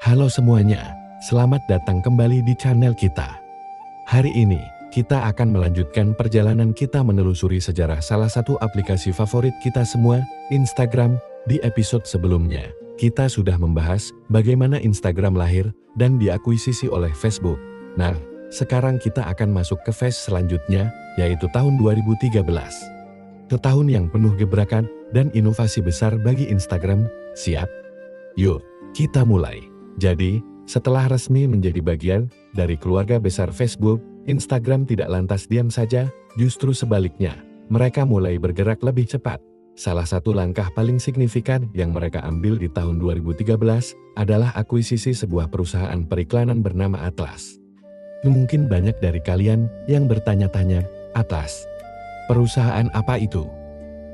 Halo semuanya, selamat datang kembali di channel kita. Hari ini, kita akan melanjutkan perjalanan kita menelusuri sejarah salah satu aplikasi favorit kita semua, Instagram. Di episode sebelumnya, kita sudah membahas bagaimana Instagram lahir dan diakuisisi oleh Facebook. Nah, sekarang kita akan masuk ke phase selanjutnya, yaitu tahun 2013. Tahun yang penuh gebrakan dan inovasi besar bagi Instagram. Siap? Yuk, kita mulai. Jadi, setelah resmi menjadi bagian dari keluarga besar Facebook, Instagram tidak lantas diam saja, justru sebaliknya, mereka mulai bergerak lebih cepat. Salah satu langkah paling signifikan yang mereka ambil di tahun 2013 adalah akuisisi sebuah perusahaan periklanan bernama Atlas. Mungkin banyak dari kalian yang bertanya-tanya, Atlas, perusahaan apa itu?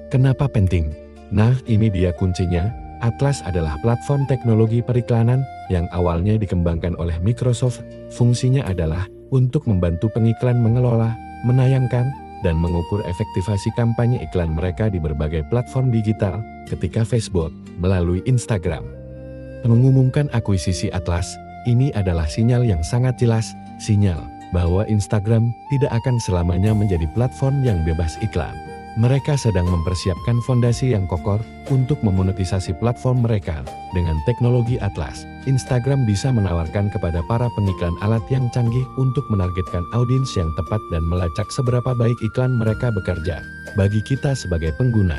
Kenapa penting? Nah, ini dia kuncinya. Atlas adalah platform teknologi periklanan yang awalnya dikembangkan oleh Microsoft. Fungsinya adalah untuk membantu pengiklan mengelola, menayangkan, dan mengukur efektivasi kampanye iklan mereka di berbagai platform digital, ketika Facebook melalui Instagram mengumumkan akuisisi Atlas. Ini adalah sinyal yang sangat jelas, sinyal bahwa Instagram tidak akan selamanya menjadi platform yang bebas iklan. Mereka sedang mempersiapkan fondasi yang kokoh untuk memonetisasi platform mereka. Dengan teknologi Atlas, Instagram bisa menawarkan kepada para pengiklan alat yang canggih untuk menargetkan audiens yang tepat dan melacak seberapa baik iklan mereka bekerja bagi kita sebagai pengguna.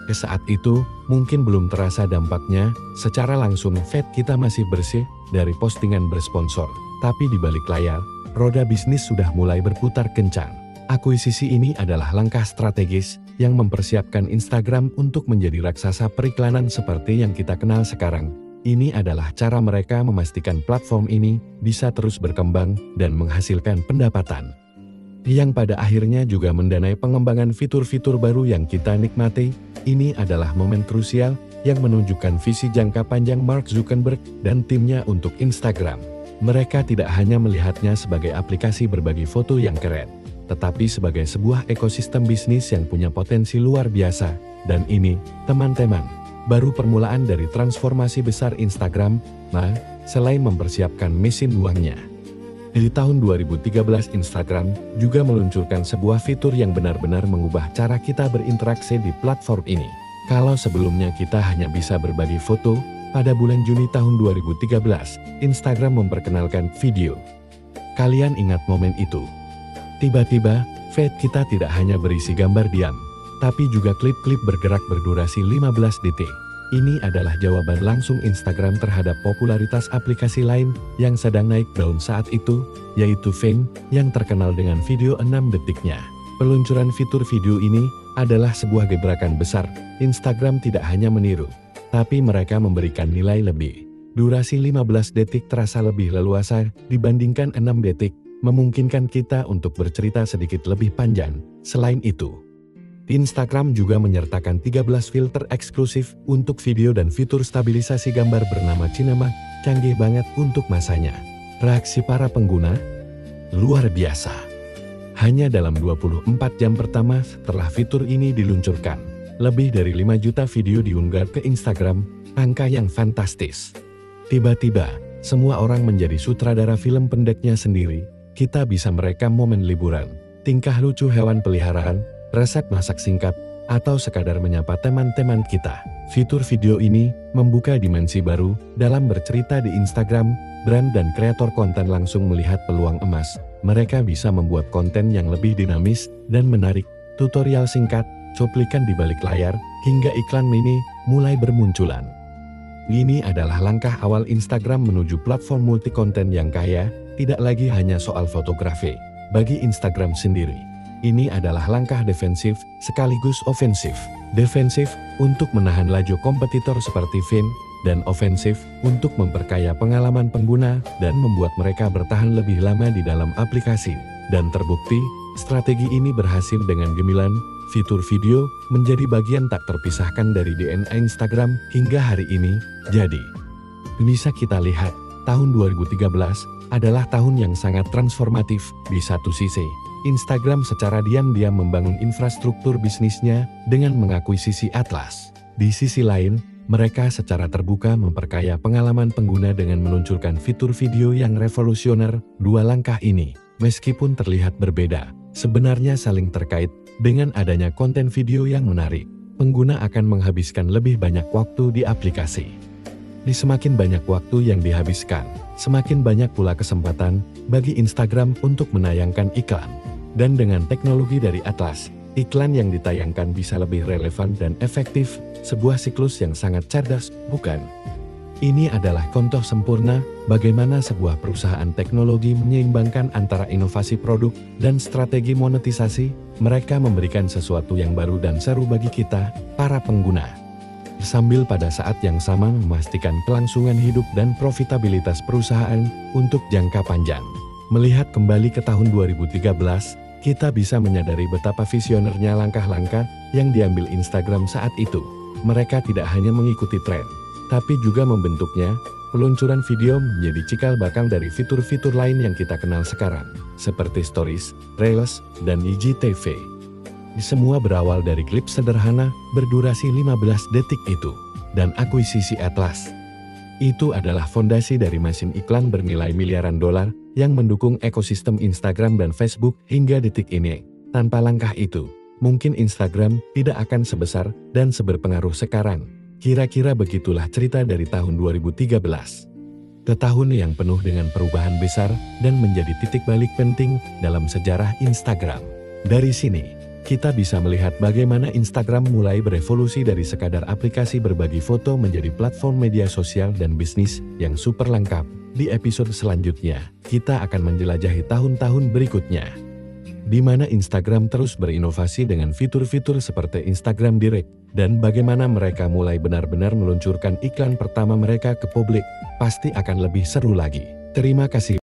Ke saat itu, mungkin belum terasa dampaknya, secara langsung feed kita masih bersih dari postingan bersponsor. Tapi di balik layar, roda bisnis sudah mulai berputar kencang. Akuisisi ini adalah langkah strategis yang mempersiapkan Instagram untuk menjadi raksasa periklanan seperti yang kita kenal sekarang. Ini adalah cara mereka memastikan platform ini bisa terus berkembang dan menghasilkan pendapatan, yang pada akhirnya juga mendanai pengembangan fitur-fitur baru yang kita nikmati. Ini adalah momen krusial yang menunjukkan visi jangka panjang Mark Zuckerberg dan timnya untuk Instagram. Mereka tidak hanya melihatnya sebagai aplikasi berbagi foto yang keren, tetapi sebagai sebuah ekosistem bisnis yang punya potensi luar biasa. Dan ini, teman-teman, baru permulaan dari transformasi besar Instagram. Nah, selain mempersiapkan mesin uangnya, di tahun 2013 Instagram juga meluncurkan sebuah fitur yang benar-benar mengubah cara kita berinteraksi di platform ini. Kalau sebelumnya kita hanya bisa berbagi foto, pada bulan Juni tahun 2013, Instagram memperkenalkan video. Kalian ingat momen itu? Tiba-tiba, feed kita tidak hanya berisi gambar diam, tapi juga klip-klip bergerak berdurasi 15 detik. Ini adalah jawaban langsung Instagram terhadap popularitas aplikasi lain yang sedang naik daun saat itu, yaitu Vine, yang terkenal dengan video 6 detiknya. Peluncuran fitur video ini adalah sebuah gebrakan besar. Instagram tidak hanya meniru, tapi mereka memberikan nilai lebih. Durasi 15 detik terasa lebih leluasa dibandingkan 6 detik, memungkinkan kita untuk bercerita sedikit lebih panjang. Selain itu, Instagram juga menyertakan 13 filter eksklusif untuk video dan fitur stabilisasi gambar bernama Cinema, canggih banget untuk masanya. Reaksi para pengguna luar biasa. Hanya dalam 24 jam pertama setelah fitur ini diluncurkan, lebih dari 5 juta video diunggah ke Instagram, angka yang fantastis. Tiba-tiba, semua orang menjadi sutradara film pendeknya sendiri. Kita bisa merekam momen liburan, tingkah lucu hewan peliharaan, resep masak singkat, atau sekadar menyapa teman-teman kita. Fitur video ini membuka dimensi baru dalam bercerita di Instagram. Brand dan kreator konten langsung melihat peluang emas. Mereka bisa membuat konten yang lebih dinamis dan menarik. Tutorial singkat, cuplikan di balik layar, hingga iklan mini mulai bermunculan. Ini adalah langkah awal Instagram menuju platform multi konten yang kaya, tidak lagi hanya soal fotografi. Bagi Instagram sendiri, ini adalah langkah defensif sekaligus ofensif. Defensif untuk menahan laju kompetitor seperti Vine, dan ofensif untuk memperkaya pengalaman pengguna dan membuat mereka bertahan lebih lama di dalam aplikasi. Dan terbukti, strategi ini berhasil dengan gemilang. Fitur video menjadi bagian tak terpisahkan dari DNA Instagram hingga hari ini. Jadi, bisa kita lihat, tahun 2013 adalah tahun yang sangat transformatif. Di satu sisi, Instagram secara diam-diam membangun infrastruktur bisnisnya dengan mengakuisisi Atlas. Di sisi lain, Mereka secara terbuka memperkaya pengalaman pengguna dengan meluncurkan fitur video yang revolusioner. Dua langkah ini, meskipun terlihat berbeda, sebenarnya saling terkait. Dengan adanya konten video yang menarik, pengguna akan menghabiskan lebih banyak waktu di aplikasi. Di semakin banyak waktu yang dihabiskan, semakin banyak pula kesempatan bagi Instagram untuk menayangkan iklan. Dan dengan teknologi dari Atlas, iklan yang ditayangkan bisa lebih relevan dan efektif, sebuah siklus yang sangat cerdas, bukan? Ini adalah contoh sempurna bagaimana sebuah perusahaan teknologi menyeimbangkan antara inovasi produk dan strategi monetisasi. Mereka memberikan sesuatu yang baru dan seru bagi kita, para pengguna, sambil pada saat yang sama memastikan kelangsungan hidup dan profitabilitas perusahaan untuk jangka panjang. Melihat kembali ke tahun 2013, kita bisa menyadari betapa visionernya langkah-langkah yang diambil Instagram saat itu. Mereka tidak hanya mengikuti tren, tapi juga membentuknya. Peluncuran video menjadi cikal bakal dari fitur-fitur lain yang kita kenal sekarang, seperti Stories, Reels, dan IGTV. Semua berawal dari klip sederhana berdurasi 15 detik itu, dan akuisisi Atlas. Itu adalah fondasi dari mesin iklan bernilai miliaran dolar yang mendukung ekosistem Instagram dan Facebook hingga detik ini. Tanpa langkah itu, mungkin Instagram tidak akan sebesar dan seberpengaruh sekarang. Kira-kira begitulah cerita dari tahun 2013. Ke tahun yang penuh dengan perubahan besar dan menjadi titik balik penting dalam sejarah Instagram. Dari sini, kita bisa melihat bagaimana Instagram mulai berevolusi dari sekadar aplikasi berbagi foto menjadi platform media sosial dan bisnis yang super lengkap. Di episode selanjutnya, kita akan menjelajahi tahun-tahun berikutnya, di mana Instagram terus berinovasi dengan fitur-fitur seperti Instagram Direct, dan bagaimana mereka mulai benar-benar meluncurkan iklan pertama mereka ke publik. Pasti akan lebih seru lagi. Terima kasih.